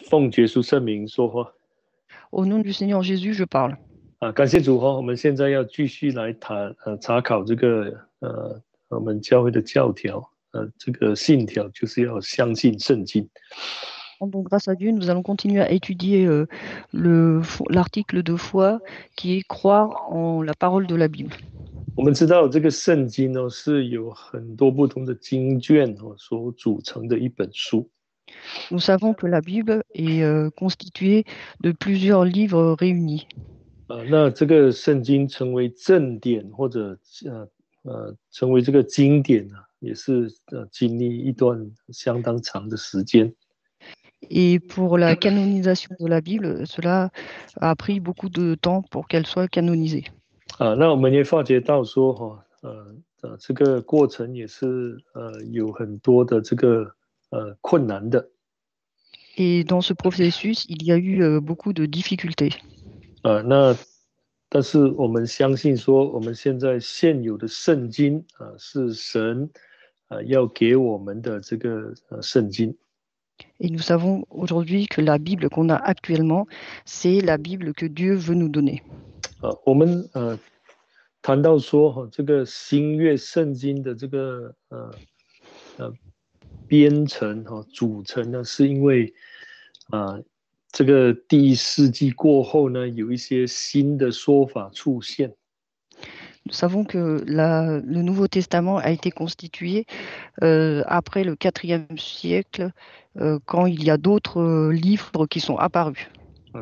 奉耶稣圣名说话。 Au nom du Seigneur Jésus, je parle. 感谢主我们现在要继续来查考这个我们教会的教条，这个信条就是要相信圣经。Donc, grâce à Dieu, nous allons continuer à étudier l'article de foi qui est croire en la parole de la Bible. 我们知道这个圣经是由很多不同的经卷所组成的一本书。Nous savons que la Bible est constituée de plusieurs livres réunis. 那这个圣经成为正典或者成为这个经典也是经历一段相当长的时间。Et pour la canonisation de la Bible, cela a pris beaucoup de temps pour qu'elle soit canonisée. 那我们也发觉到说这个过程也是有很多的这个困难的。Et dans ce processus, il y a eu beaucoup de difficultés. 但是我们相信说，我们现在现有的圣经是神要给我们的这个圣经。Et nous savons aujourd'hui que la Bible qu'on a actuellement, c'est la Bible que Dieu veut nous donner. 我们谈到说这个新约圣经的这个编程组成呢，是因为这个第一世纪过后呢，有一些新的说法出现。Nous savons que le Nouveau Testament a été constitué après le IVe siècle, quand il y a d'autres livres qui sont apparus.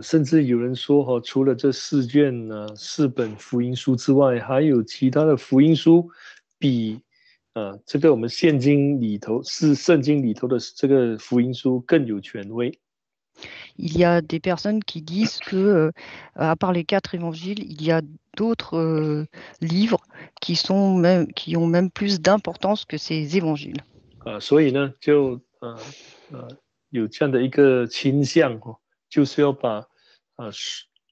甚至有人说除了这4本福音书之外，还有其他的福音书比这个我们圣经里头的这个福音书更有权威。Il y a des personnes qui disent que, à part les 4 évangiles, il y a d'autres livres qui ont même plus d'importance que ces évangiles. 所以呢，就有这样的一个倾向就是要把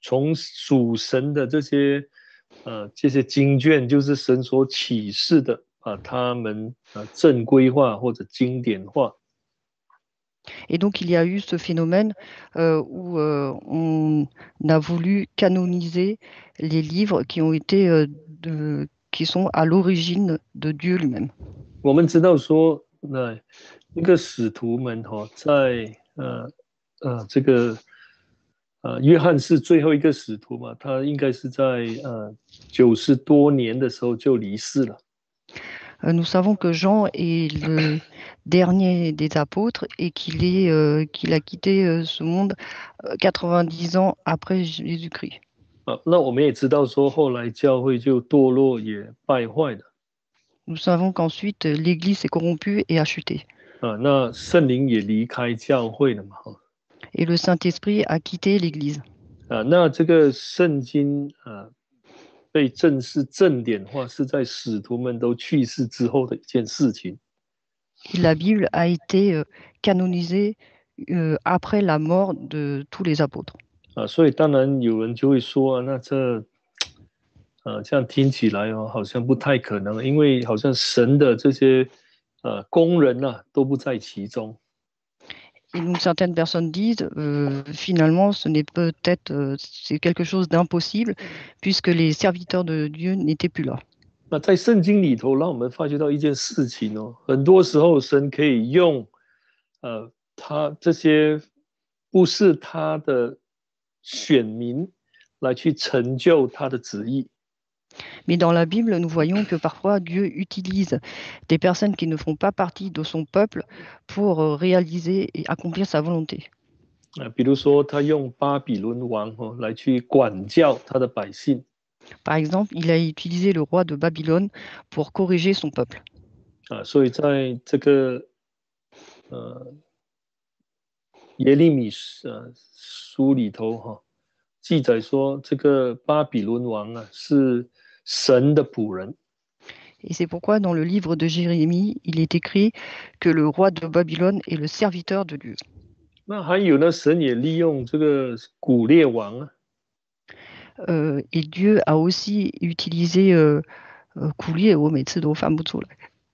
从属神的这些经卷，就是神所启示的，把它们正规化或者经典化。Et donc, il y a eu ce phénomène où on a voulu canoniser les livres qui ont été qui sont à l'origine de Dieu lui-même. 我们知道说，那个使徒们在这个约翰是最后一个使徒嘛，他应该是在90多年的时候就离世了。Nous savons que Jean est le dernier des apôtres et qu'il a quitté ce monde 90 ans après Jésus-Christ. 那我们也知道说，后来教会就堕落也败坏了。Nous savons qu'ensuite l'Église s'est corrompue et a chuté. 那圣灵也离开教会了嘛。Et le Saint-Esprit a quitté l'Église. 那这个圣经被正式正典化，是在使徒们都去世之后的一件事情。La Bible a été canonisée après la mort de tous les apôtres. 所以当然有人就会说，那这样听起来好像不太可能，因为好像神的这些工人都不在其中。Et donc certaines personnes disent finalement ce n'est peut-être c'est quelque chose d'impossible puisque les serviteurs de Dieu n'étaient plus là. 那在圣经里头，让我们发觉到一件事情很多时候神可以用他这些不是他的选民来去成就他的旨意。Mais dans la Bible, nous voyons que parfois Dieu utilise des personnes qui ne font pas partie de son peuple pour réaliser et accomplir sa volonté. 比如说，他用巴比伦王来去管教他的百姓。Par exemple, il a utilisé le roi de Babylone pour corriger son peuple. 所以在这个耶利米书里头记载说，这个巴比伦王是神的仆人。Et c'est pourquoi dans le livre de Jérémie, il est écrit que le roi de Babylone est le serviteur de Dieu. 那还有呢，神也利用这个古列王et Dieu a aussi utilisé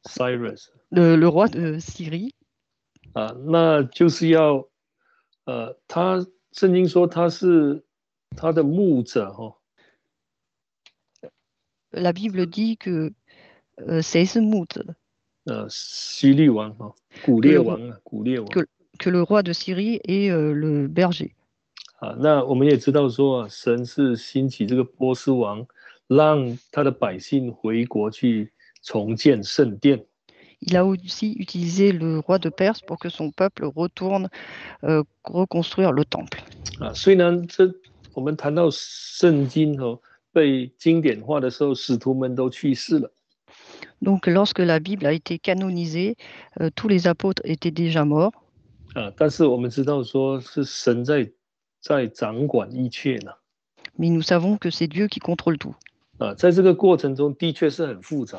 Cyrus, le roi de Syrie. 那就是要他圣经说他是他的牧者哦， La Bible dit que c'est ce mout, 希律王哦，古 que 列 le, 王啊，古列王 que le roi de Syrie est le berger. 啊。那我们也知道说啊，神是兴起这个波斯王，让他的百姓回国去重建圣殿。Il a aussi utilisé le roi de Perse pour que son peuple retourne reconstruire le temple. 啊，虽然我们谈到圣经哦被经典化的时候，使徒们都去世了 Donc, lorsque la Bible a été canonisée, tous les apôtres étaient déjà morts. 啊，但是我们知道说是神在掌管一切呢。 Mais nous savons que c'est Dieu qui contrôle tout. 啊，在这个过程中的确是很复杂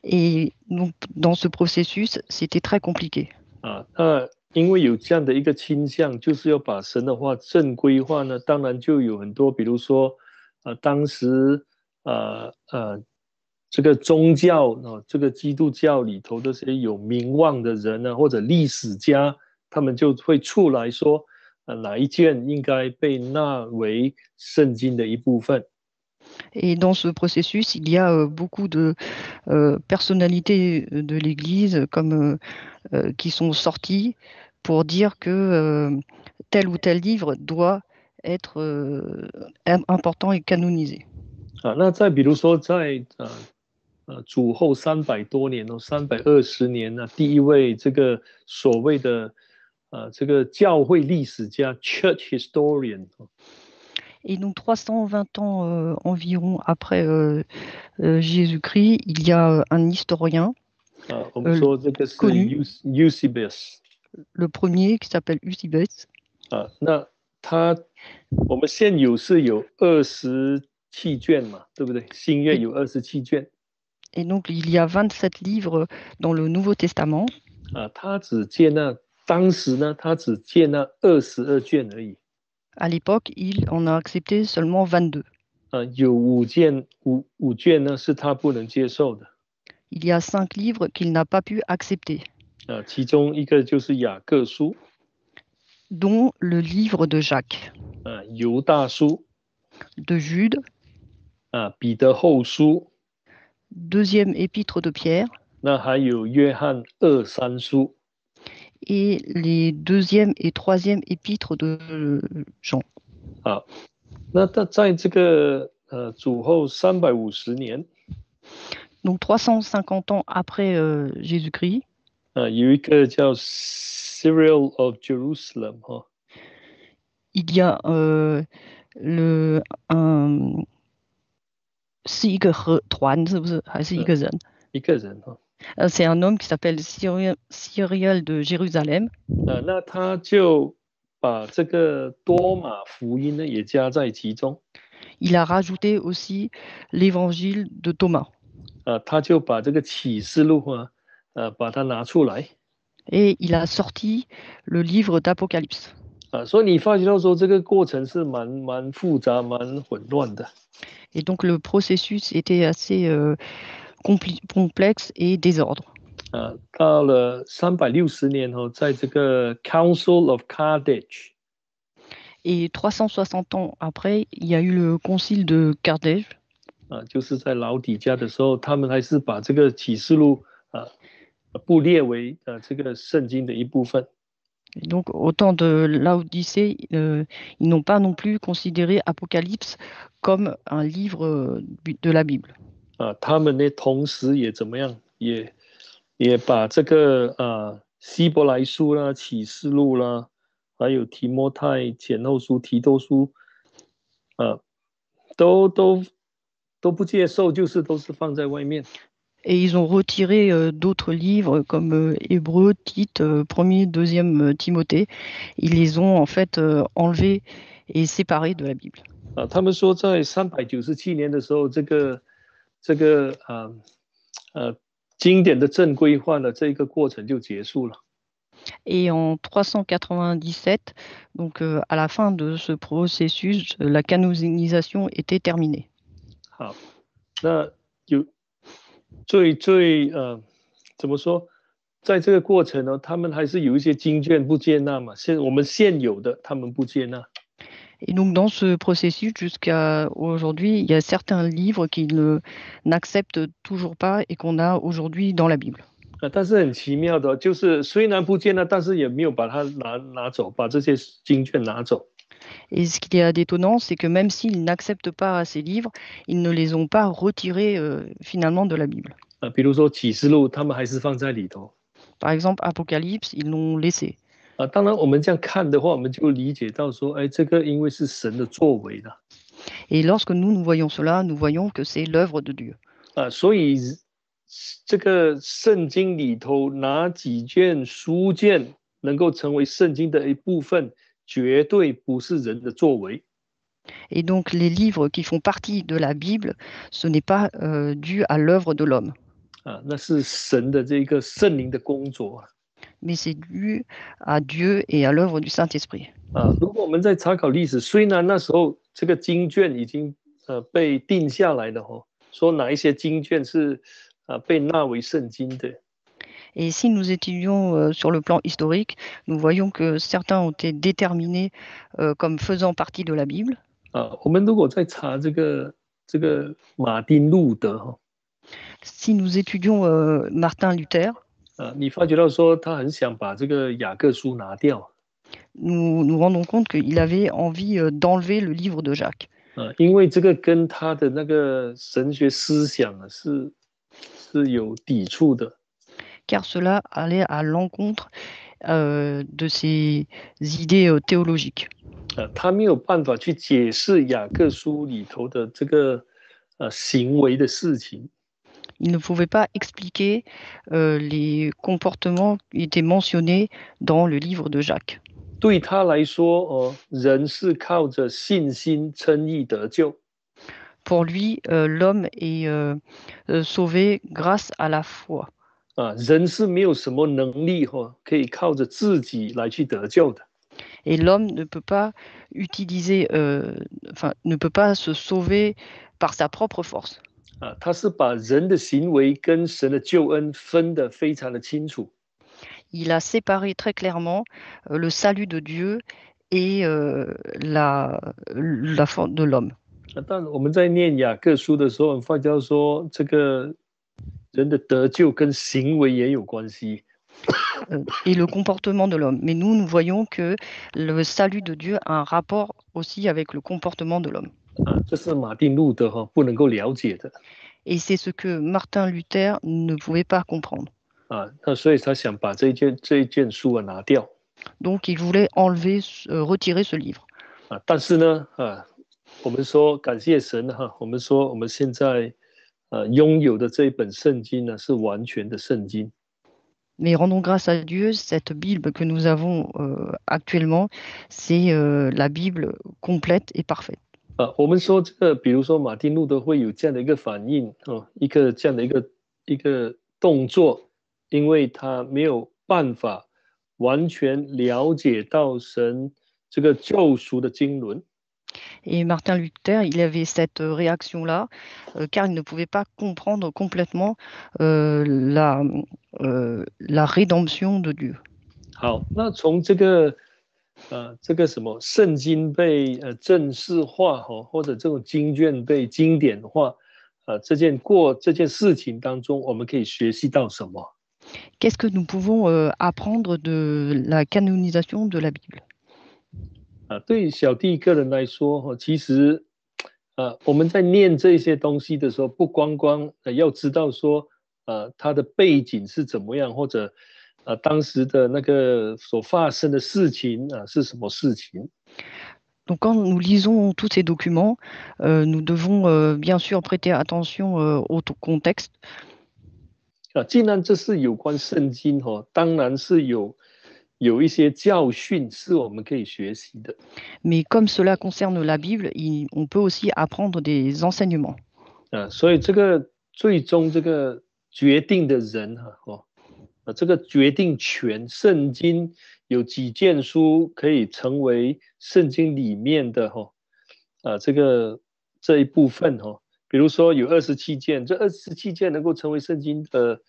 Et donc, dans ce processus, c'était très compliqué. 啊。那因为有这样的一个倾向，就是要把神的话正规化呢，当然就有很多，比如说当时这个宗教啊，这个基督教里头这些有名望的人呢，或者历史家，他们就会出来说，哪一件应该被纳为圣经的一部分。 Et dans ce processus, il y a beaucoup de personnalités de l'Église qui sont sorties pour dire que tel ou tel livre doit être important et canonisé. 啊，那再比如说在主后300多年哦，320年呢，第一位这个所谓的这个教会历史家 （Church Historian） Et donc 320 ans environ après Jésus-Christ, il y a un historien 我们说这个是 connu, Eusebius le premier qui s'appelle Eusebius. 那我们现有是有27卷嘛，对不对？新约有27卷。 Et donc, il y a 27 livres dans le Nouveau Testament. 他只接纳当时呢，他只接纳22卷而已。 À l'époque, il en a accepté seulement 22. 有五卷呢是他不能接受的。 Il y a 5 livres qu'il n'a pas pu accepter, 其中一个就是雅各书， dont le livre de Jacques, 犹大书， de Jude, 彼得后书， deuxième épître de Pierre, 那还有约翰2、3书。 et les deuxième et troisième épîtres de Jean. 好，那在这个主后350年， Donc 350 ans après Jésus-Christ, 有一个叫 Cyril of Jerusalem 哈， il y a un Sigehuan, 是不是？还是一个人？一个人哈， C'est un homme qui s'appelle Cyriel de Jérusalem. 那他就把这个多马福音呢也加在其中。 Il a rajouté aussi l'évangile de Thomas. 他就把这个启示录把它拿出来。 Et il a sorti le livre d'Apocalypse. 所以你发觉到说这个过程是蛮复杂、蛮混乱的。 Et donc le processus était assez complexe et désordre. 到了360年后，在这个 Council of Carthage， Et 360 ans après, il y a eu le concile de Carthage. 就是在老底家的时候，他们还是把这个启示录不列为这个圣经的一部分。 Et donc, au temps de Laodicée, ils n'ont pas non plus considéré Apocalypse comme un livre de la Bible. 他们呢，同时也怎么样，也把这个希伯来书啦、启示录啦，还有提摩太前后书、提多书，都不接受，就是都是放在外面。 Et ils ont retiré d'autres livres comme Hébreux, Tite, 1er, 2e Timothée. Ils les ont en fait enlevés et séparés de la Bible. 他们说在397年的时候，这个经典的正规化的这个过程就结束了。 Et en 397, donc à la fin de ce processus, la canonisation était terminée. 好，那有最怎么说？在这个过程呢，他们还是有一些经卷不接纳嘛，我们现有的他们不接纳。Et donc dans ce processus jusqu'à aujourd'hui, il y a certains livres qui n'acceptent toujours pas et qu'on a aujourd'hui dans la Bible. 但是很奇妙的，就是虽然不接纳，但是也没有把它拿走，把这些经卷拿走。Et ce qui est d'étonnant, c'est que même s'ils n'acceptent pas ces livres, ils ne les ont pas retirés finalement de la Bible. 比如说启示录，他们还是放在里头。Par exemple, Apocalypse, ils l'ont laissé. 当然我们这样看的话，我们就理解到说，哎，这个因为是神的作为的。Et lorsque nous voyons cela, nous voyons que c'est l'œuvre de Dieu. 所以这个圣经里头哪几卷书卷能够成为圣经的一部分，绝对不是人的作为。Et donc les livres qui font partie de la Bible, ce n'est pas dû à l'œuvre de l'homme. 那是神的这个圣灵的工作。Mais c'est dû à Dieu et à l'œuvre du Saint-Esprit. 如果我们在查考历史，虽然那时候这个经卷已经被定下来了说哪一些经卷是被纳为圣经的。Et si nous étudions sur le plan historique, nous voyons que certains ont été déterminés comme faisant partie de la Bible. 我们如果在查这个马丁路德Si nous étudions Martin Luther, 你发觉到说他很想把这个雅各书拿掉。nous nous rendons compte qu'il avait envie d'enlever le livre de Jacques. 因为这个跟他的那个神学思想是有抵触的。Car cela allait à l'encontre de ses idées théologiques. 他没有办法去解释雅各书里头的这个行为的事情。Il ne pouvait pas expliquer les comportements qui étaient mentionnés dans le livre de Jacques. 对他来说，人是靠着信心称义得救。Pour lui, l'homme est sauvé grâce à la foi. 人是没有什么能力可以靠着自己来去得救的。Et l'homme ne peut pas utiliser, ne peut pas se sauver par sa propre force. 他是把人的行为跟神的救恩分得非常的清楚。Il a séparé très clairement le salut de Dieu et la faute de l'homme. 但我们在念雅各书的时候，发觉说这个人的得救跟行为也有关系。Et le comportement de l'homme. Mais nous voyons que le salut de Dieu a un rapport aussi avec le comportement de l'homme. 这是马丁路德不能够了解的。Et c'est ce que Martin Luther ne pouvait pas comprendre. 那所以他想把这一卷书拿掉。Donc il voulait enlever, retirer ce livre. 但是呢，我们说感谢神我们说我们现在拥有的这一本圣经呢是完全的圣经。Mais rendons grâce à Dieu, cette Bible que nous avons actuellement, c'est la Bible complète et parfaite. 我们说这个，比如说马丁路德会有这样的一个反应一个这样的一个动作，因为他没有办法完全了解到神这个救赎的经纶。Et Martin Luther, il avait cette réaction-là, car il ne pouvait pas comprendre complètement la rédemption de Dieu. 好，那从这个什么圣经被正式化或者这种经卷被经典化这件事情当中，我们可以学习到什么？ Qu'est-ce que nous pouvons apprendre de la canonisation de la Bible? 对小弟个人来说其实我们在念这些东西的时候，不光要知道说它的背景是怎么样，或者当时的那个所发生的事情是什么事情。 Donc quand nous lisons tous ces documents, nous devons bien sûr prêter attention au contexte. 既然这是有关圣经当然是有一些教训是我们可以学习的。 Mais comme cela concerne la Bible, on peut aussi apprendre des enseignements. 所以这个最终这个决定的人这个决定权，圣经有几卷书可以成为圣经里面的这一部分比如说有27卷，这27卷能够成为圣经的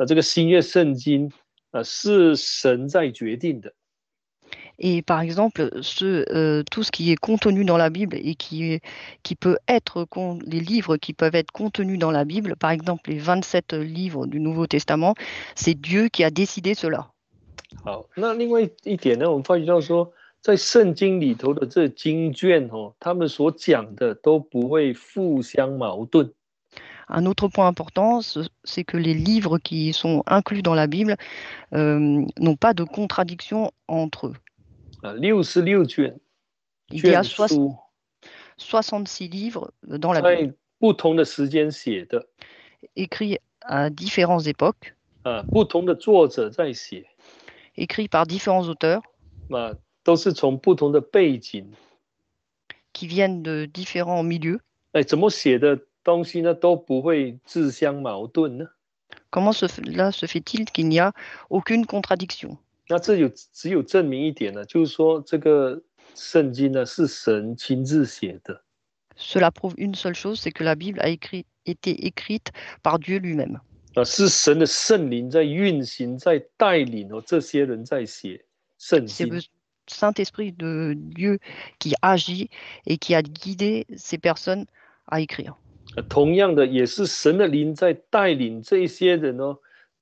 这个新约圣经是神在决定的。 Et par exemple, tout ce qui est contenu dans la Bible et qui peut être, les livres qui peuvent être contenus dans la Bible, par exemple les 27 livres du Nouveau Testament, c'est Dieu qui a décidé cela. 好，那另外一点呢，我们发觉到说，在圣经里头的这经卷他们所讲的都不会互相矛盾。 Un autre point important, c'est que les livres qui sont inclus dans la Bible n'ont pas de contradiction entre eux. 66卷 Il y a 卷书 66 livres dans la Bible, 在不同的时间写的， écrits à différentes époques, 不同的作者在写， écrits par différents auteurs, 都是从不同的背景， qui viennent de différents milieux. 怎么写的东西呢都不会自相矛盾呢？ Comment cela se fait-il qu'il n'y a aucune contradiction? 那这只有证明一点呢，就是说这个圣经呢是神亲自写的。 Cela prouve une seule chose, c'est que la Bible a été écrite par Dieu lui-même. 是神的圣灵在运行，在带领这些人在写圣 C'est 经。 le Saint-Esprit de Dieu qui agit et qui a guidé ces personnes à écrire. 同样的，也是神的灵在带领这些人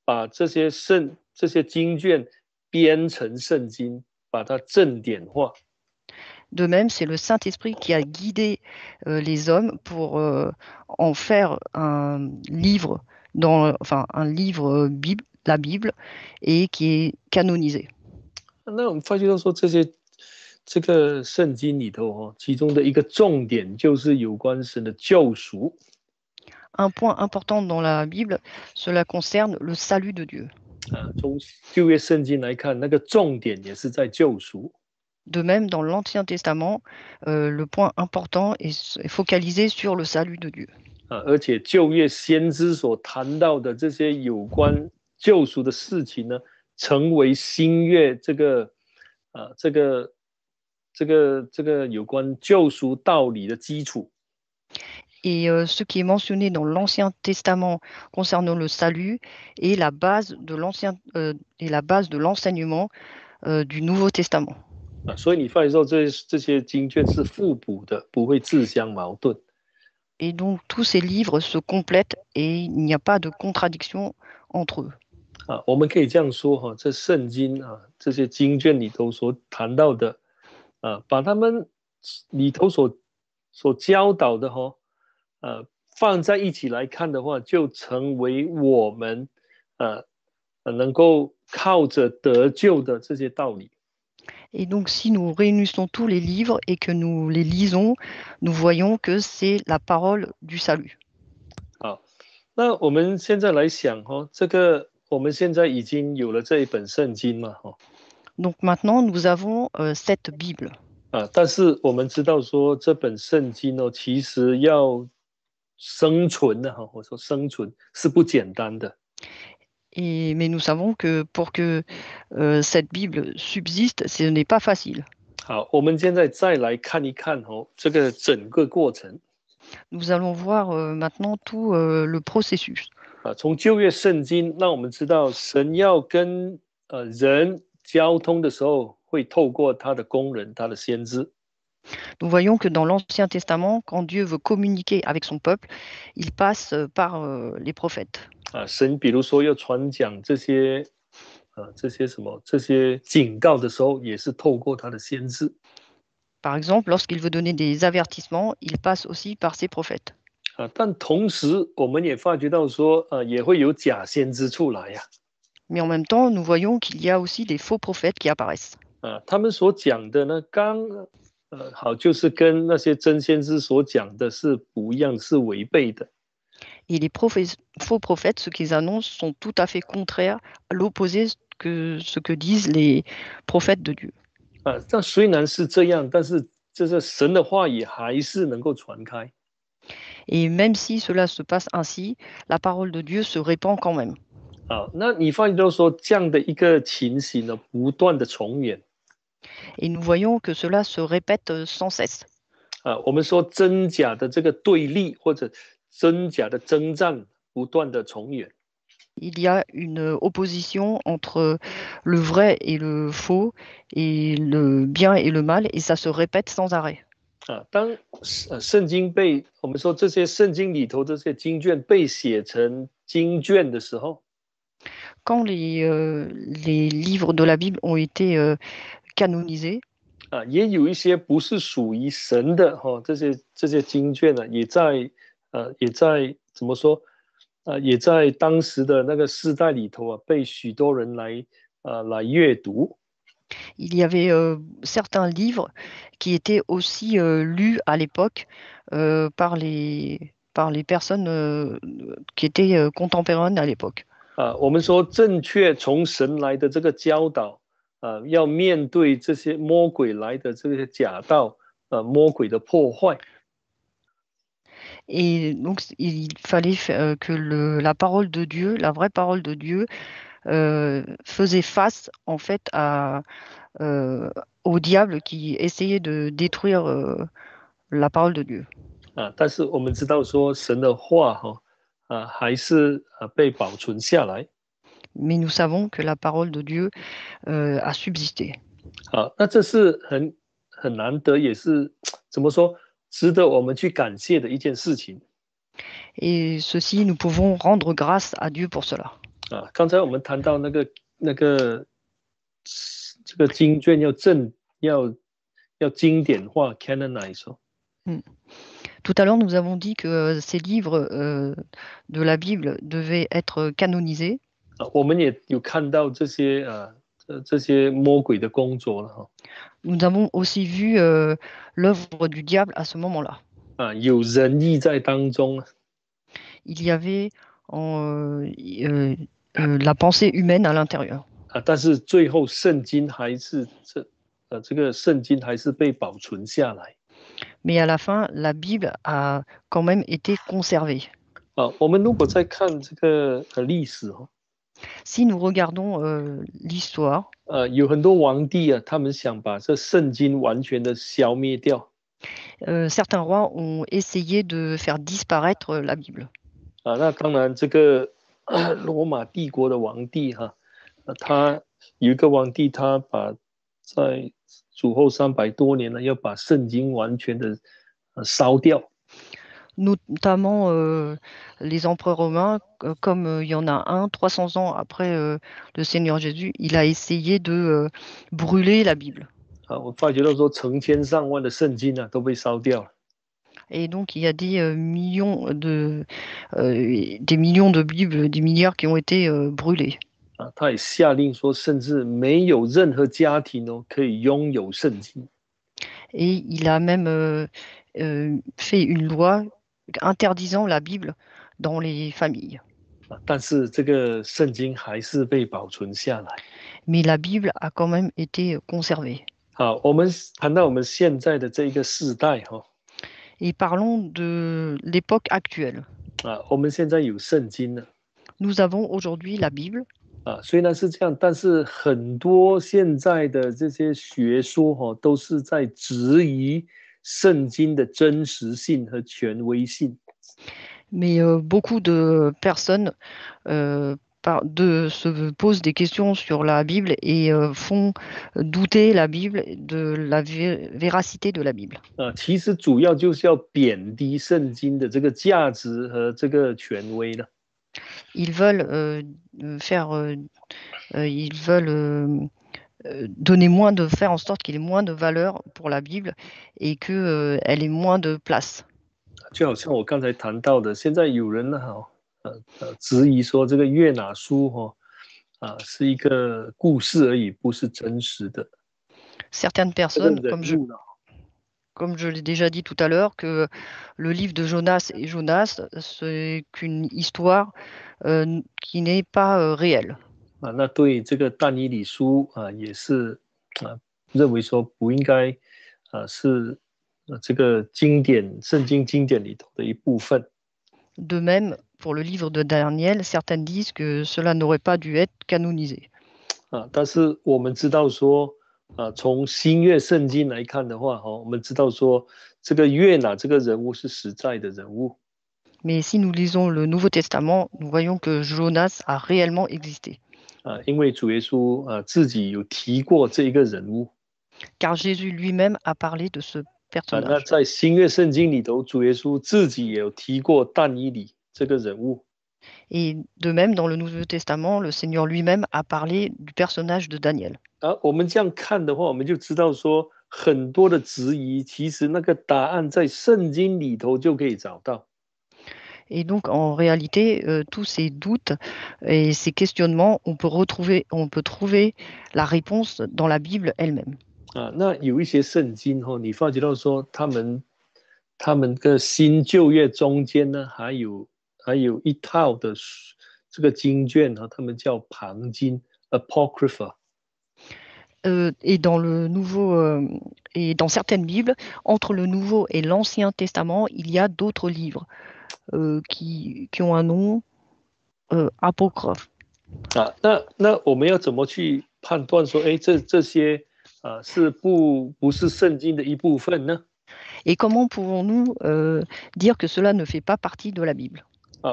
把这些经卷编成圣经，把它正典化。 De même, c'est le Saint-Esprit qui a guidé les hommes pour en faire un livre, un livre la Bible, et qui est canonisé. 那我们发觉到说，这个圣经里头其中的一个重点就是有关神的救赎。 Un point important dans la Bible, cela concerne le salut de Dieu. 从旧约圣经来看，那个重点也是在救赎。 De même, dans l'Ancien Testament, le point important est focalisé sur le salut de Dieu. 而且旧约先知所谈到的这些有关救赎的事情呢，成为新约这个有关救赎道理的基础。 Et ce qui est mentionné dans l'Ancien Testament concernant le salut est la base de l'enseignement du Nouveau Testament. 所以你发现说这些经卷是互补的，不会自相矛盾。 Et donc tous ces livres se complètent et il n'y a pas de contradiction entre eux. 我们可以这样说这圣经这些经卷里头所谈到的把他们里头所教导的放在一起来看的话，就成为我们能够靠着得救的这些道理。 Et donc, si nous réunissons tous les livres et que nous les lisons, nous voyons que c'est la parole du salut. 好，那我们现在来想这个我们现在已经有了这一本圣经嘛Donc maintenant, nous avons cette Bible. 但是我们知道说这本圣经其实要生存的我说生存是不简单的。 Mais nous savons que pour que cette Bible subsiste, ce n'est pas facile. 好，我们现在再来看一看这个整个过程。 Nous allons voir maintenant tout le processus. 从旧约圣经，让我们知道神要跟人交通的时候，会透过他的工人、他的先知。 Nous voyons que dans l'Ancien Testament, quand Dieu veut communiquer avec son peuple, il passe par les prophètes. 神比如说要传讲这些警告的时候，也是透过他的先知。 Par exemple, lorsqu'il veut donner des avertissements, il passe aussi par ses prophètes. 但同时我们也发觉到说也会有假先知出来呀。 Mais en même temps, nous voyons qu'il y a aussi des faux prophètes qui apparaissent. 他们所讲的呢，好就是跟那些真先知所讲的是不一样，是违背的。 Et les faux prophètes, ce qu'ils annoncent, sont tout à fait contraires à l'opposé que ce que disent les prophètes de Dieu. 但虽然是这样，但是这神的话语还是能够传开。 Et même si cela se passe ainsi, la parole de Dieu se répand quand même. 好，那你发现到说这样的一个情形呢，不断的重演。 Et nous voyons que cela se répète sans cesse. 我们说真假的这个对立或者真假的征战不断的重演。il y a une opposition entre le vrai et le faux, et le bien et le mal, et ça se répète sans arrêt. 当圣经我们说这些圣经里头这些经卷被写成经卷的时候， Quand les livres de la Bible ont été canonisés, 也有一些不是属于神的这些经卷呢，也在怎么说也在当时的那个世代里头被许多人来阅读。il y avait certains livres qui étaient aussi lus à l'époque par les personnes qui étaient contemporaines à l'époque. 我们说正确从神来的这个教导要面对这些魔鬼来的这些假道魔鬼的破坏。 Et donc, il fallait que la parole de Dieu, la vraie parole de Dieu, faisait face en fait au diable qui essayait de détruire la parole de Dieu. 但是我们知道说神的话还是被保存下来。 Mais nous savons que la parole de Dieu a subsisté. 那这是很难得，也是怎么说值得我们去感谢的一件事情。 Et ceci, nous pouvons rendre grâce à Dieu pour cela. 刚才我们谈到那个这个经卷要经典化 canonize。 Tout à l'heure, nous avons dit que ces livres de la Bible devaient être canonisés. 我们也有看到这些魔鬼的工作了 Nous avons aussi vu l'œuvre du diable à ce moment-là. 有仁义在当中。 Il y avait la pensée humaine à l'intérieur. 但是最后圣经还是这个圣经还是被保存下来。 Mais à la fin, la Bible a quand même été conservée. 我们如果再看这个历史 Si nous regardons l'histoire, 有很多皇帝他们想把这圣经完全的消灭掉。 certains rois ont essayé de faire disparaître la Bible. 那当然这个罗马帝国的皇帝他有一个皇帝，他把在主后300多年了，要把圣经完全的烧掉。 Notamment les empereurs romains, comme il y en a un 300 ans après le Seigneur Jésus, il a essayé de brûler la Bible. 我发觉到说成千上万的圣经都被烧掉了。 Et donc, il y a des millions de Bibles, des milliards qui ont été brûlés. 他也下令说，甚至没有任何家庭可以拥有圣经。 Et il a même fait une loi interdisant la Bible dans les familles. 但是这个圣经还是被保存下来。 Mais la Bible a quand même été conservée. 我们谈到我们现在的这一个世代Et parlons de l'époque actuelle. 我们现在有圣经了。 Nous avons aujourd'hui la Bible. 虽然是这样，但是很多现在的这些学说都是在质疑圣经的真实性和权威性。 Mais beaucoup de personnes se posent des questions sur la Bible et font douter la Bible de la véracité de la Bible. 其实主要就是要贬低圣经的这个价值和这个权威了。 Ils veulent faire en sorte qu'il y ait moins de valeur pour la Bible et qu'elle ait moins de place. 就好像我刚才谈到的，现在有人质疑说这个约拿书是一个故事而已，不是真实的。 Certaines personnes, comme je l'ai déjà dit tout à l'heure, que le livre de Jonas et Jonas, c'est qu'une histoire qui n'est pas réelle. 那对这个但以理书也是认为说不应该是这个圣经经典里头的一部分。 De même, pour le livre de Daniel, certaines disent que cela n'aurait pas dû être canonisé. 但是我们知道说从新约圣经来看的话我们知道说这个约拿这个人物是实在的人物。Mais si nous lisons le Nouveau Testament, nous voyons que Jonas a réellement existé. 因为主耶稣自己有提过这一个人物。 Car Jésus lui-même a parlé de ce 那 personnage. 在新约圣经里头，主耶稣自己也有提过但以理这个人物。 Et de même, dans le Nouveau Testament, le Seigneur lui-même a parlé du personnage de Daniel. 我们这样看的话，我们就知道说，很多的质疑，其实那个答案在圣经里头就可以找到。 Et donc, en réalité, tous ces doutes et ces questionnements, on peut trouver la réponse dans la Bible elle-même. 那有一些圣经你发觉到说，他们的新旧约中间呢，还有一套的这个经卷他们叫旁经 （Apocrypha）。 Et dans le nouveau et dans certaines Bibles, entre le Nouveau et l'Ancien Testament, il y a d'autres livres qui ont un nom apocryphe. 那我们要怎么去判断说，这些是不是圣经的一部分呢？ Et comment pouvons-nous dire que cela ne fait pas partie de la Bible?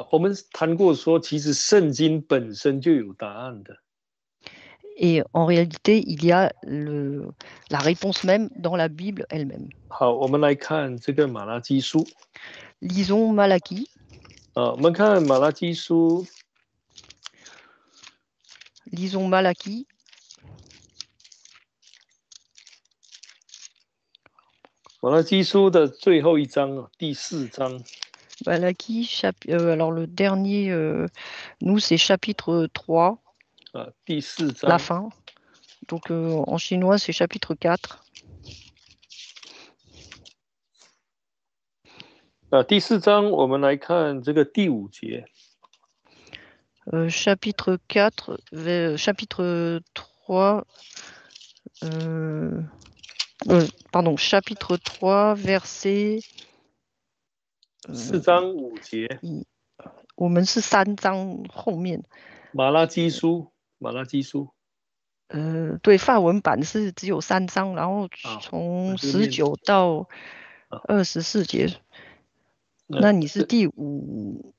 我们谈过说，其实圣经本身就有答案的。 Et en réalité, il y a la réponse même dans la Bible elle-même. 好，我们来看这个马拉基书。 Lisons Malachie. 我们看马拉基书。 Lisons Malachie. 马拉基书的最后一章，第4章。 Malachie, alors le dernier, nous, c'est chapitre 3. 第4章。 La fin. Donc en chinois, c'est chapitre 4. 第4章，我们来看这个第5节。 chapitre 4, chapitre 3, pardon, chapitre 3, verset 4章5节。我们是3章后面。马拉基书。对，法文版是只有3章，然后从19到24节。那你是第5。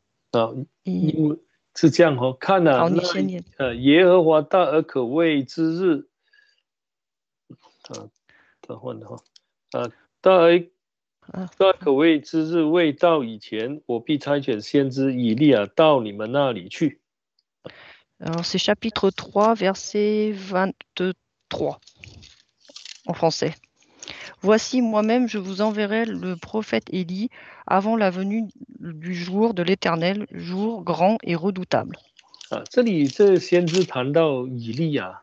因为是这样看好，你先念。耶和华大而可畏之日，大而可畏之日未到以前，我必差遣先知以利亚到你们那里去。 Alors, c'est chapitre 3, verset 23, en français. Voici, moi-même, je vous enverrai le prophète Élie avant la venue du jour de l'Éternel, jour grand et redoutable. 这里这先知谈到以利亚。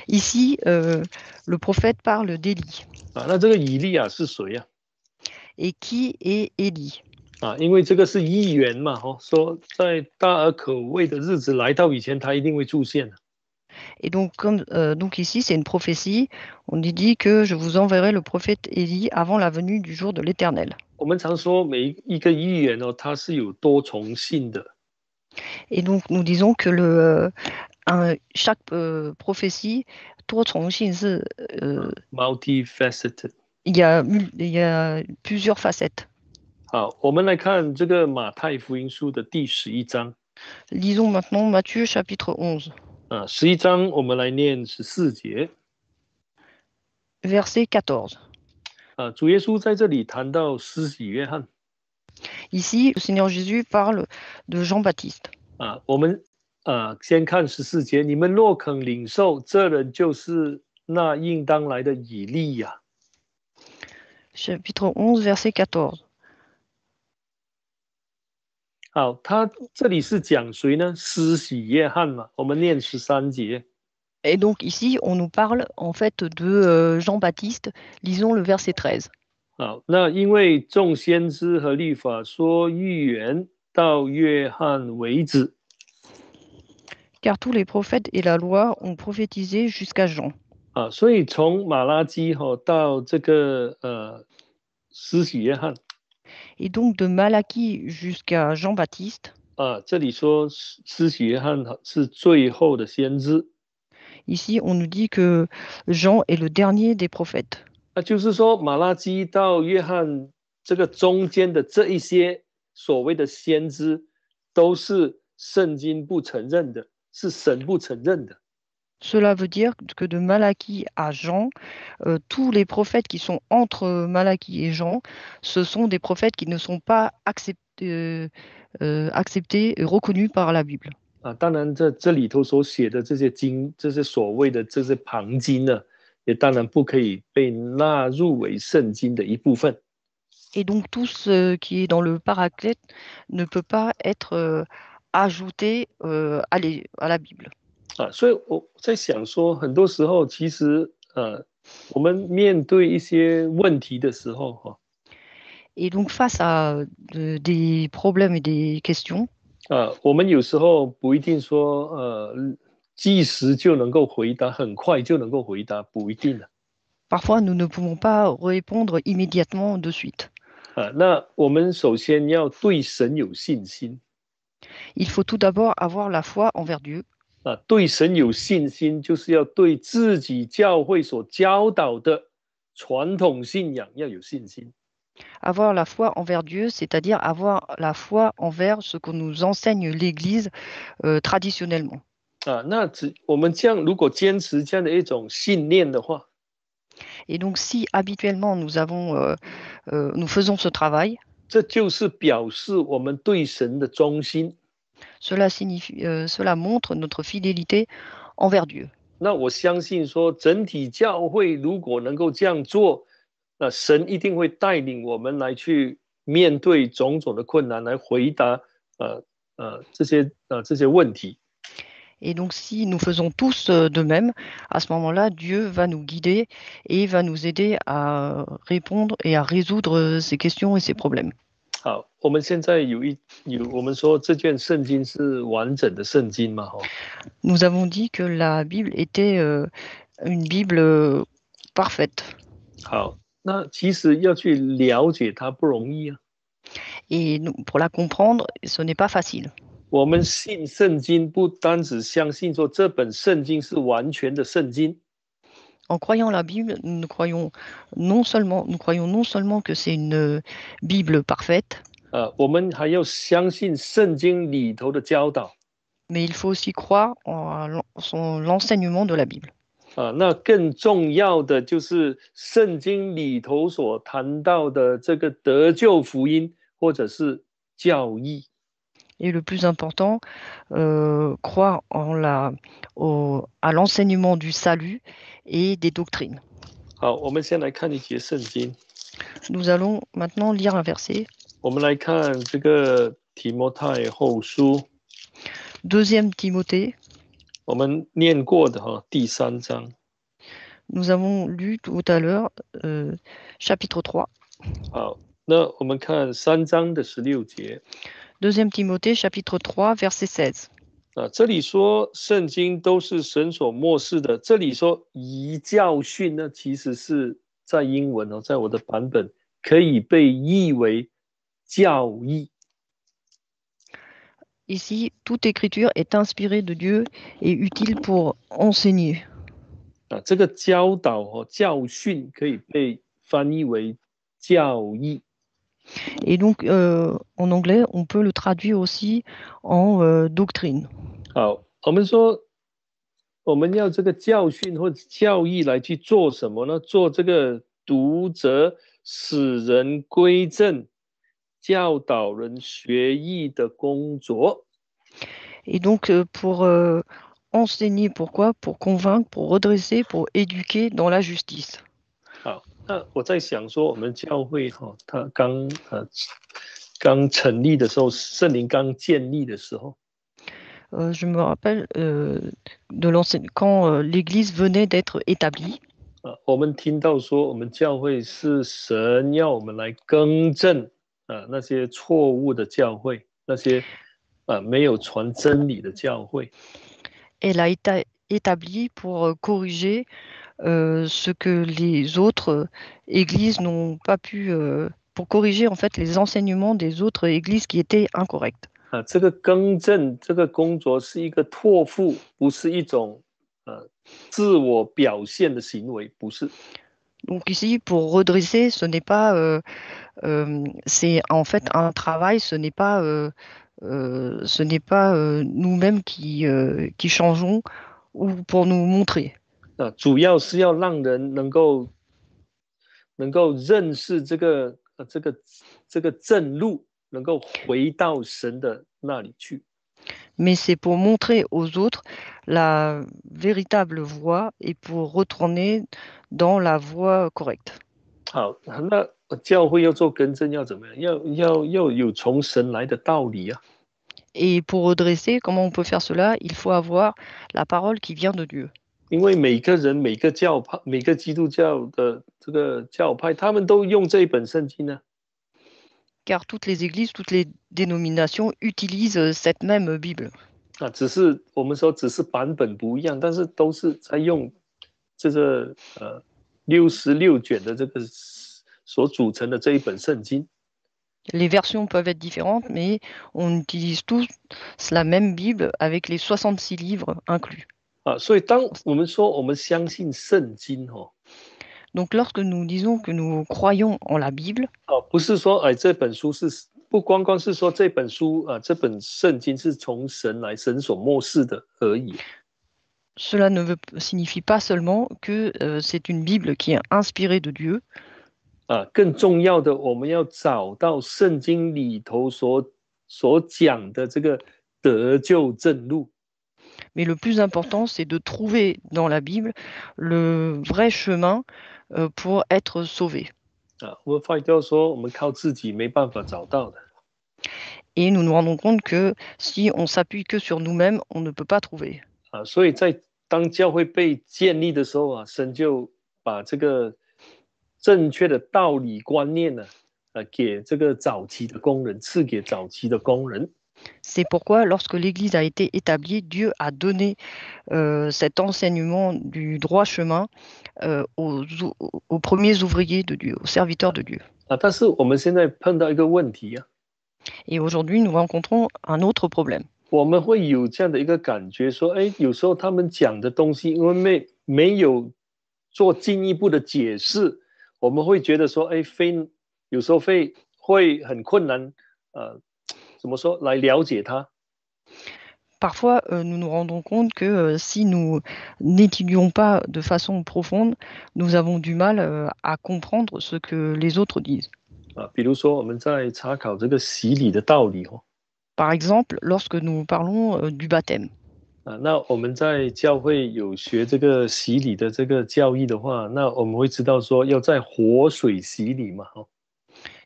Ici, le prophète parle d'Élie. 那这个以利亚是谁呀？ Et qui est Élie? 因为这个是预言嘛，说在大而可畏的日子来到以前，他一定会出现。 Et donc, donc ici, c'est une prophétie. On y dit que je vous enverrai le prophète Élie avant la venue du jour de l'Éternel. 我们常说每一个预言它是有多重性的。 Et donc, nous disons que chaque prophétie, 多重性是 multifaceted. Il y a plusieurs facettes. 好，我们来看这个马太福音书的第11章。 Lisons maintenant Matthieu chapitre 11. 11章我们来念14节。 Verset 14. 主耶稣在这里谈到施洗约翰。 Ici, le Seigneur Jésus parle de Jean-Baptiste. 我们先看14节，你们若肯领受，这人就是那应当来的以利亚。 Chapitre 11, verset 14. 好，他这里是讲谁呢？施洗约翰嘛。我们念13节。 Et donc ici, on nous parle en fait de Jean-Baptiste. Lisons le verset 13. 好，那因为众先知和律法说预言到约翰为止。 Car tous les prophètes et la loi ont prophétisé jusqu'à Jean. 所以从马拉基到这个施洗约翰。 Et donc de Malachie jusqu'à Jean-Baptiste. 这里说施洗约翰是最后的先知。 Ici, on nous dit que Jean est le dernier des prophètes. 就是说马拉基到约翰这个中间的这一些所谓的先知都是圣经不承认的，是神不承认的。Cela veut dire que de Malachie à Jean, tous les prophètes qui sont entre Malachie et Jean, ce sont des prophètes qui ne sont pas acceptés et reconnus par la Bible. 当然这里头所写的这些经，这些所谓的这些旁经呢，也当然不可以被纳入为圣经的一部分。Et donc tout ce qui est dans le Paraclète ne peut pas être ajouté à la Bible. 所以我在想说，很多时候其实我们面对一些问题的时候Et donc face à des problèmes et des questions, 我们有时候不一定说即时就能够回答，很快就能够回答，不一定的。parfois nous ne pouvons pas répondre immédiatement de suite. 那我们首先要对神有信心。Il faut tout d'abord avoir la foi envers Dieu. 对神有信心，就是要对自己教会所教导的传统信仰要有信心。Avoir la foi envers Dieu, c'est-à-dire avoir la foi envers ce que nous enseigne l'Église traditionnellement. 那我们这样如果坚持这样的一种信念的话， Et donc si habituellement nous faisons ce travail, 这就是表示我们对神的忠心。cela montre notre fidélité envers Dieu. 那我相信说，整体教会如果能够这样做，那神一定会带领我们来去面对种种的困难，来回答这些问题。Et donc si nous faisons tous de même, à ce moment-là, Dieu va nous guider et va nous aider à répondre et à résoudre ces questions et ces problèmes. 好，我们现在我们说这卷圣经是完整的圣经嘛？Nous avons dit que la Bible était une Bible parfaite. 好，那其实要去了解它不容易啊。Et pour la comprendre, ce n'est pas facile. 我们信圣经不单只相信说这本圣经是完全的圣经。En croyant la Bible, nous croyons non seulement que c'est une Bible parfaite, 我们还要相信圣经里头的教导。 mais il faut aussi croire en l'enseignement de la Bible. 那更重要的就是圣经里头所谈到的这个得救福音或者是教义。 Et le plus important, croire à l'enseignement du salut et des doctrines. 好，我们先来看一节圣经。 Nous allons maintenant lire un verset. 我们来看这个提摩太后书 Deuxième Timothée. 我们念过的第3章。 Nous avons lu tout à l'heure chapitre 3. 好，那我们看3章的16节。 Deuxième Timothée, chapitre 3, verset 16. 这里说圣经都是神所默示的。这里说遗教训呢，其实是在英文在我的版本可以被译为教义。 Ici, toute écriture est inspirée de Dieu et utile pour enseigner. 这个教导教训可以被翻译为教义。 Et donc, en anglais, on peut le traduire aussi en doctrine. 好，我们说我们要这个教训或教义来去做什么呢？做这个读者使人归正、教导人学义的工作。 Et donc, pour enseigner, pourquoi? Pour convaincre, pour redresser, pour éduquer dans la justice. 好，那我在想说，我们教会它刚成立的时候，圣灵刚建立的时候， Je me rappelle quand l'Église venait d'être établie. 我们听到说，我们教会是神要我们来更正那些错误的教会，那些没有传真理的教会。 Elle a été établie pour corriger ce que les autres églises n'ont pas pu, pour corriger en fait les enseignements des autres églises qui étaient incorrects. 这个更正这个工作是一个托付，不是一种自我表现的行为，不是。 Donc ici, pour redresser, ce n'est pas c'est en fait un travail, ce n'est pas, nous-mêmes qui changeons ou pour nous montrer. 主要是要让人能够认识这个正路，能够回到神的那里去。Mais c'est pour montrer aux autres la véritable voie et pour retourner dans la voie correcte. 好，那教会要做更正，要怎么样？要有从神来的道理啊。Et pour redresser, comment on peut faire cela? Il faut avoir la parole qui vient de Dieu. 因为每个人、每个教派、每个基督教的这个教派，他们都用这一本圣经呢。Car toutes les églises, toutes les dénominations utilisent cette même Bible. 只是我们说只是版本不一样，但是都是在用这个66卷的这个所组成的这一本圣经。Les versions peuvent être différentes, mais on utilise tous la même Bible avec les 66 livres inclus. 所以当我们说我们相信圣经Donc lorsque nous disons que nous croyons en la Bible, 不是说这本书是不光光是说这本书这本圣经是从神来神所默示的而已。cela ne signifie pas seulement que c'est une Bible qui est inspirée de Dieu. 更重要的，我们要找到圣经里头所讲的这个得救正路。Mais le plus important, c'est de trouver dans la Bible le vrai chemin pour être sauvé. 我们发觉说，我们靠自己没办法找到的。Et nous nous rendons compte que si on s'appuie que sur nous-mêmes, on ne peut pas trouver. 所以在当教会被建立的时候神就把这个正确的道理观念呢，给这个早期的工人，赐给早期的工人。C'est pourquoi, lorsque l'Église a été établie, Dieu a donné cet enseignement du droit chemin aux premiers ouvriers de Dieu, aux serviteurs de Dieu. 但是我们现在碰到一个问题Et aujourd'hui, nous rencontrons un autre problème. 我们会有这样的一个感觉说，有时候他们讲的东西，因为没有做进一步的解释，我们会觉得说，有时候会很困难，怎么说来了解它。Parfois, nous nous rendons compte que si nous n'étudions pas de façon profonde, nous avons du mal à comprendre ce que les autres disent. 比如说我们在查考这个洗礼的道理Par exemple, lorsque nous parlons du baptême. 那我们在教会有学这个洗礼的这个教义的话，那我们会知道说要在活水洗礼嘛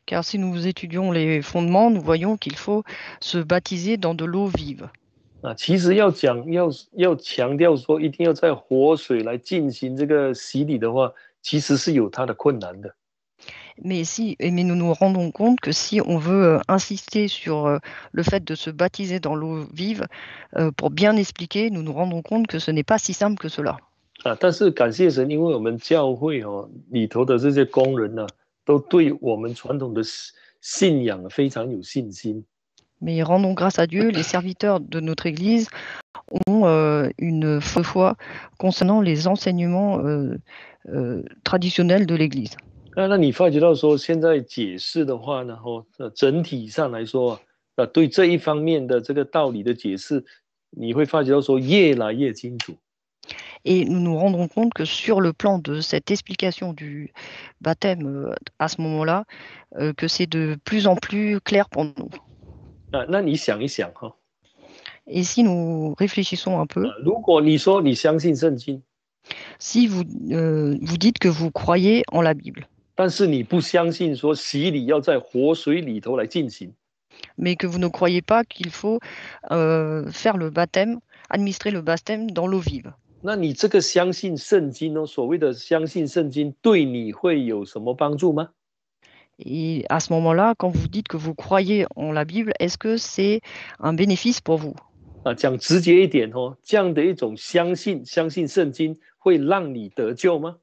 Car si nous étudions les fondements, nous voyons qu'il faut se baptiser dans de l'eau vive. 其实要强调说一定要在活水来进行这个洗礼的话，其实是有它的困难的。Mais nous nous rendons compte que si on veut insister sur le fait de se baptiser dans l'eau vive, pour bien expliquer, nous nous rendons compte que ce n'est pas si simple que cela. 但是感谢神，因为我们教会里头的这些工人都对我们传统的信仰非常有信心。Mais rendons grâce à Dieu, les serviteurs de notre Église ont une foi concernant les enseignements traditionnels de l'Église. 那你发觉到说，现在解释的话呢，整体上来说对这一方面的这个道理的解释，你会发觉到说越来越清楚。Et nous nous rendons compte que sur le plan de cette explication du baptême à ce moment-là, que c'est de plus en plus clair pour nous. 那你想一想Et si nous réfléchissons un peu, 如果你说你相信圣经， si vous dites que vous croyez en la Bible, 但是你不相信说洗礼要在活水里头来进行， mais que vous ne croyez pas qu'il faut faire le baptême, administrer le baptême dans l'eau vive. 那你这个相信圣经所谓的相信圣经，对你会有什么帮助吗？ Et à ce moment-là, quand vous dites que vous croyez en la Bible, est-ce que c'est un bénéfice pour vous? 讲直接一点这样的一种相信圣经会让你得救吗？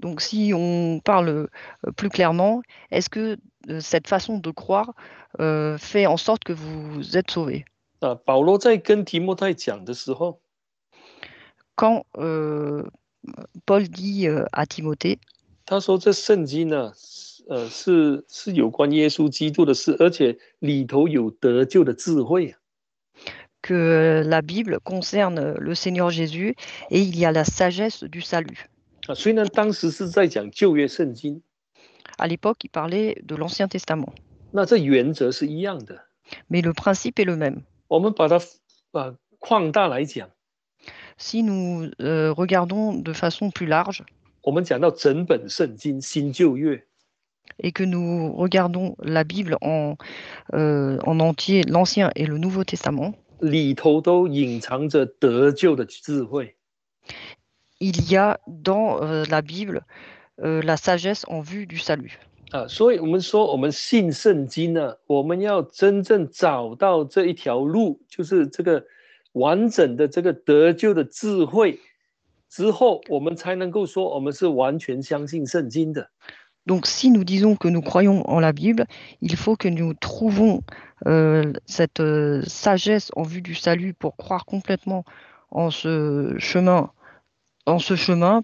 Donc si on parle plus clairement, est-ce que cette façon de croire fait en sorte que vous êtes sauvé? 保罗在跟提摩太讲的时候， Quand Paul dit à Timothée, 他说这圣经呢是有关耶稣基督的事，而且里头有得救的智慧。Que la Bible concerne le Seigneur Jésus et il y a la sagesse du salut. 虽然当时是在讲旧约圣经， À l'époque, il parlait de l'Ancien Testament, 那这原则是一样的。 mais le principe est le même. 我们把它扩大来讲， Si nous regardons de façon plus large 我们讲到整本圣经新旧约， et que nous regardons la Bible en entier, l'Ancien et le Nouveau Testament, 里头都隐藏着得救的智慧。 il y a dans la Bible la sagesse en vue du salut. 所以我们说我们信圣经呢，我们要真正找到这一条路，就是这个完整的这个得救的智慧之后，我们才能够说我们是完全相信圣经的。 Donc, si nous disons que nous croyons en la Bible, il faut que nous trouvons cette sagesse en vue du salut pour croire complètement en ce chemin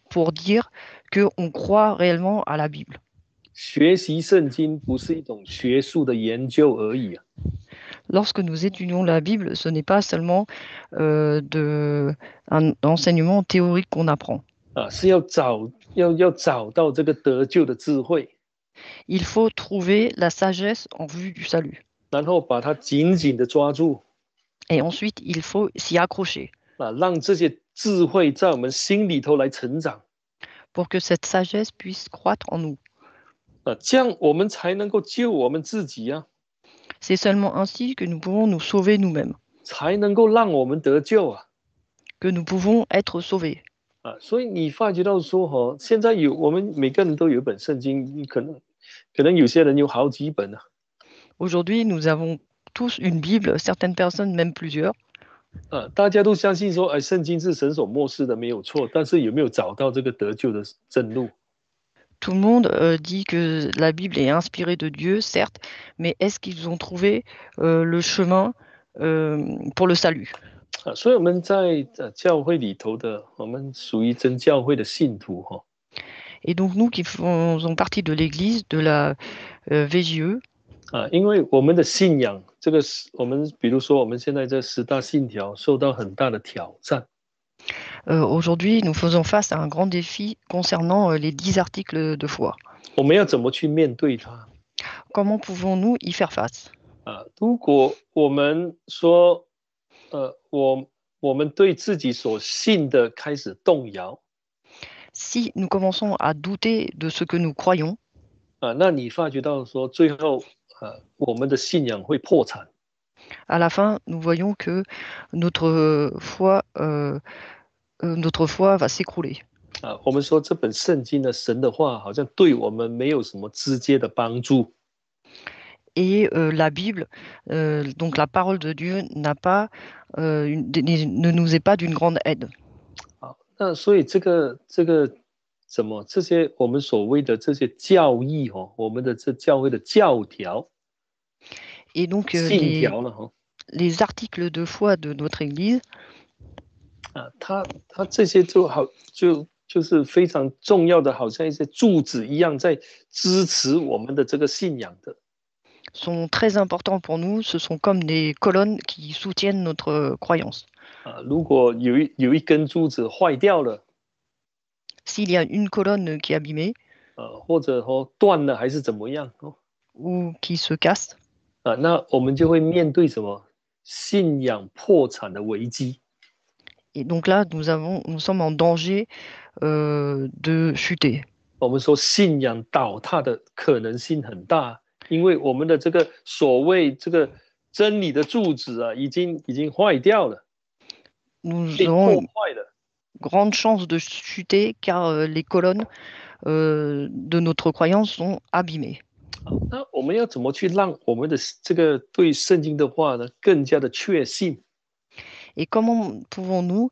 pour dire qu'on croit réellement à la Bible. 学习圣经不是一种学术的研究而已。 Lorsque nous étudions la Bible, ce n'est pas seulement un enseignement théorique qu'on apprend. 是要找到这个得救的智慧， Il faut trouver la sagesse en vue du salut. 然后把它紧紧的抓住， Et ensuite, il faut s'y accrocher 让这些智慧在我们心里头来成长， pour que cette sagesse puisse croître en nous. 这样我们才能够救我们自己啊， C'est seulement ainsi que nous pouvons nous sauver nous-mêmes, 才能够让我们得救啊。 que nous pouvons être sauvés. 所以你发觉到说现在我们每个人都有一本圣经，可能有些人有好几本啊。 Aujourd'hui, nous avons tous une Bible, certaines personnes même plusieurs. 大家都相信说，圣经是神所默示的，没有错。但是有没有找到这个得救的正路？ Tout le monde dit que la Bible est inspirée de Dieu, certes, mais est-ce qu'ils ont trouvé le chemin pour le salut? 所以我们在教会里头的，我们属于真教会的信徒Et donc nous qui faisons partie de l'Église, de la VJE, 因为我们的信仰，这个我们比如说我们现在这10大信条受到很大的挑战。 aujourd'hui, nous faisons face à un grand défi concernant les 10 articles de foi. 我们要怎么去面对它？ Comment pouvons-nous y faire face? 如果我们说，我们对自己所信的开始动摇， Si nous commençons à douter de ce que nous croyons, 那你发觉到说最后，我们的信仰会破产。 à la fin, nous voyons que notre foi va s'écrouler. 我们说这本圣经的神的话，好像对我们没有什么直接的帮助。 Et la Bible, donc la parole de Dieu, ne nous est pas d'une grande aide. 那所以这些我们所谓的这些教义我们的这教会的教条， Et donc 信条了les articles de foi de notre Église, 它这些就是非常重要的，好像一些柱子一样，在支持我们的这个信仰的。 sont très importants pour nous. Ce sont comme des colonnes qui soutiennent notre croyance. 如果有一根柱子坏掉了， S'il y a une colonne qui est abîmée 或者断了还是怎么样ou qui se casse, 那我们就会面对什么信仰破产的危机。 et donc là, nous sommes en danger de chuter. 我们说信仰倒塌的可能性很大，因为我们的这个所谓这个真理的柱子已经坏掉了， Nous 被破 aurons 坏了。 grande chance de chuter car les colonnes de notre croyance sont abîmées. 那我们要怎么去让我们的这个对圣经的话呢更加的确信？ Et comment pouvons-nous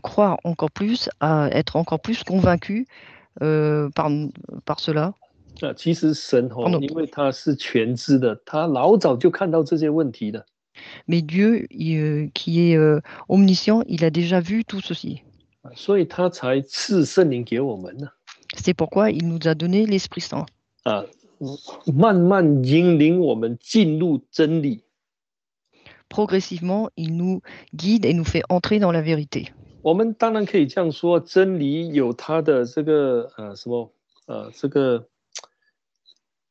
croire encore plus, être encore plus convaincus par cela? 其实神因为他是全知的，他老早就看到这些问题的。 Mais Dieu, qui est omniscient, il a déjà vu tout ceci. 所以他才赐圣灵给我们呢。 C'est pourquoi il nous a donné l'Esprit Saint. 慢慢引领我们进入真理。Progressivement, il nous guide et nous fait entrer dans la vérité. 我们当然可以这样说，真理有它的这个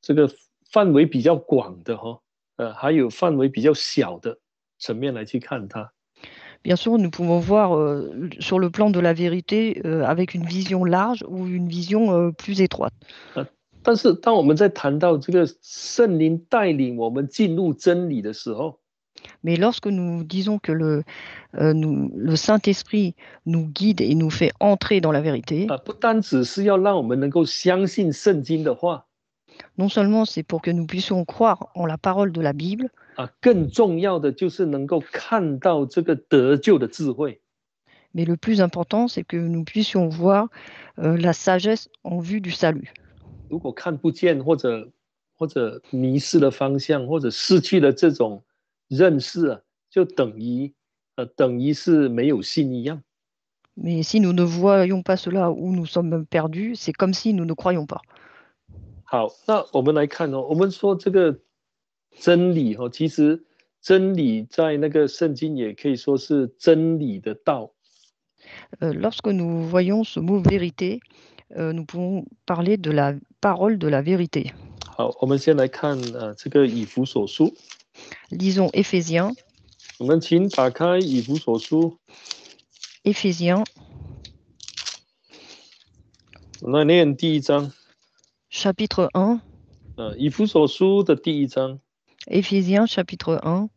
这个范围比较广的还有范围比较小的层面来去看它。Bien sûr, nous pouvons voir sur le plan de la vérité avec une vision large ou une vision plus étroite. 但是当我们在谈到这个圣灵带领我们进入真理的时候， Mais lorsque nous disons que le Saint-Esprit nous guide et nous fait entrer dans la vérité, 不单只是要让我们能够相信圣经的话， non seulement c'est pour que nous puissions croire en la parole de la Bible, 更重要的就是能够看到这个得救的智慧。 mais le plus important, c'est que nous puissions voir la sagesse en vue du salut. 如果看不见或者迷失了方向，或者失去了这种认识，就等于是没有信一样。 Mais si nous ne voyons pas cela ou nous sommes perdus, c'est comme si nous ne croyons pas. 好，那我们来看我们说这个真理其实真理在那个圣经也可以说是真理的道。 Lorsque nous voyons ce mot vérité, nous pouvons parler de la parole de la vérité. 好，我们先来看这个以弗所书。 Lisons Éphésiens. 我们请打开以弗所书。 Éphésiens. 我们来念第1章。 Chapitre 1. 以弗所书的第1章。 Éphésiens chapitre 1.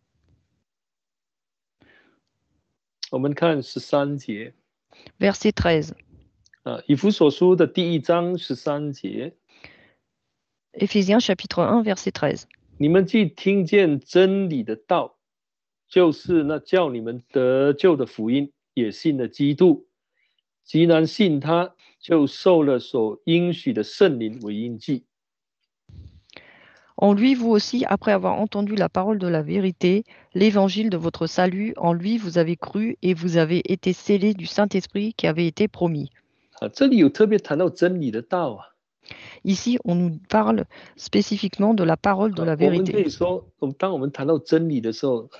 我们看13节。 Verset 13. 以弗所书的第1章13节。 Éphésiens chapitre 1 verset 13. 你们既听见真理的道，就是那叫你们得救的福音，也信了基督。既然信他，就受了所应许的圣灵为印记。 En lui, vous aussi, après avoir entendu la parole de la vérité, l'évangile de votre salut, en lui vous avez cru et vous avez été scellés du Saint-Esprit qui avait été promis. 这里有特别谈到真理的道 Ici, on nous parle spécifiquement de la parole de la 我们可 vérité. 以说，当我们谈到真理的时候，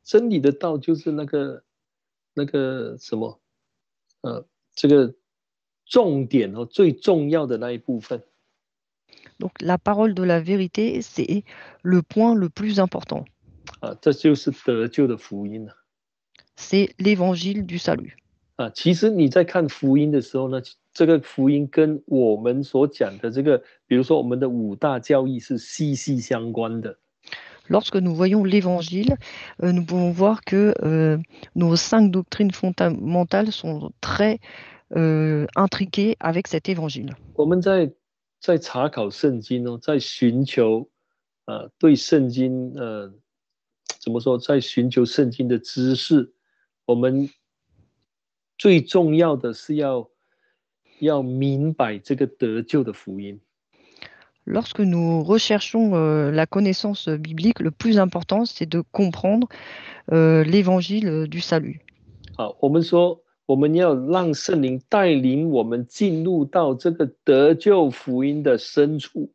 真理的道就是那个什么，这个重点最重要的那一部分。 Donc, la parole de la vérité, c'est le point le plus important. 这就是得救的福音 C'est l'évangile du salut. 其实你在看福音的时候呢，这个福音跟我们所讲的这个，比如说我们的5大教义是息息相关的。 Lorsque nous voyons l'évangile, nous pouvons voir que nos 5 doctrines fondamentales sont très intriquées avec cet évangile. 我们在查考圣经在寻求对圣经怎么说，在寻求圣经的知识，我们最重要的是要明白这个得救的福音。 Lorsque nous recherchons la connaissance biblique, le plus important, c'est de comprendre l'évangile du salut. 我们说我们要让圣灵带领我们进入到这个得救福音的深处。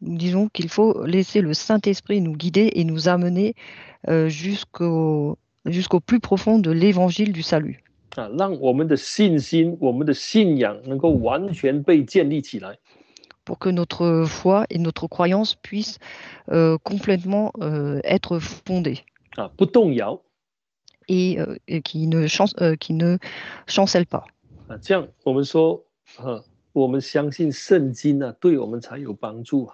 Nous disons qu'il faut laisser le Saint-Esprit nous guider et nous amener jusqu'au plus profond de l'évangile du salut. 让我们的信心、我们的信仰能够完全被建立起来。 Pour que notre foi et notre croyance puissent complètement être fondées. 不动摇。 Et qui ne chancellent pas. 这样我们说我们相信圣经对我们才有帮助。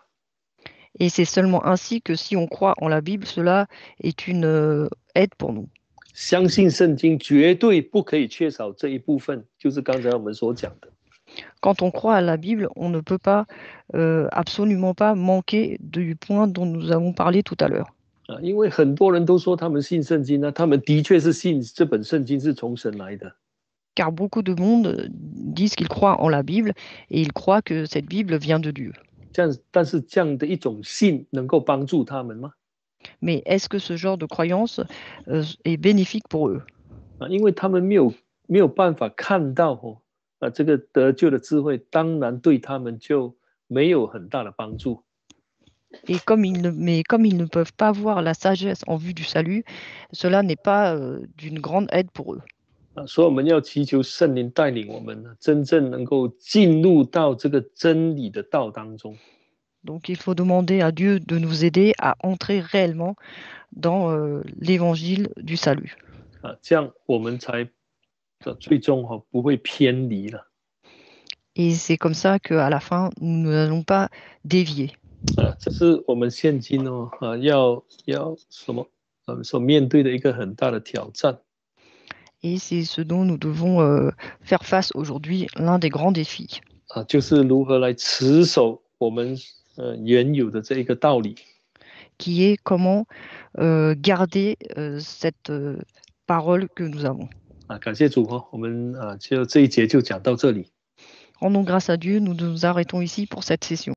Et c'est seulement ainsi que si on croit en la Bible, cela est une aide pour nous. 相信圣经绝对不可以缺少这一部分，就是刚才我们所讲的。 Quand on croit à la Bible, on ne peut pas, absolument pas manquer du point dont nous avons parlé tout à l'heure. 因为很多人都说他们信圣经他们的确是信这本圣经是从神来的。 Car beaucoup de monde disent qu'ils croient en la Bible et ils croient que cette Bible vient de Dieu. 但是这样的一种信能够帮助他们吗？ Mais est-ce que ce genre de croyance est bénéfique pour eux? 因为他们没有办法看到这个得救的智慧，当然对他们就没有很大的帮助。Mais comme ils ne peuvent pas voir la sagesse en vue du salut, cela n'est pas d'une grande aide pour eux. 所以我们要祈求圣灵带领我们呢，真正能够进入到这个真理的道当中。Donc il faut demander à Dieu de nous aider à entrer réellement dans l'évangile du salut. 这样我们才最终不会偏离了。Et c'est comme ça qu'à la fin, nous n'allons pas dévier. 这是我们现今要什么所面对的一个很大的挑战。Et c'est ce dont nous devons faire face aujourd'hui, l'un des grands défis. 就是如何来持守我们原有的这一个道理。Qui est comment garder cette parole que nous avons. 感谢主我们就这一节就讲到这里。Rendons grâce à Dieu, nous nous arrêtons ici pour cette session.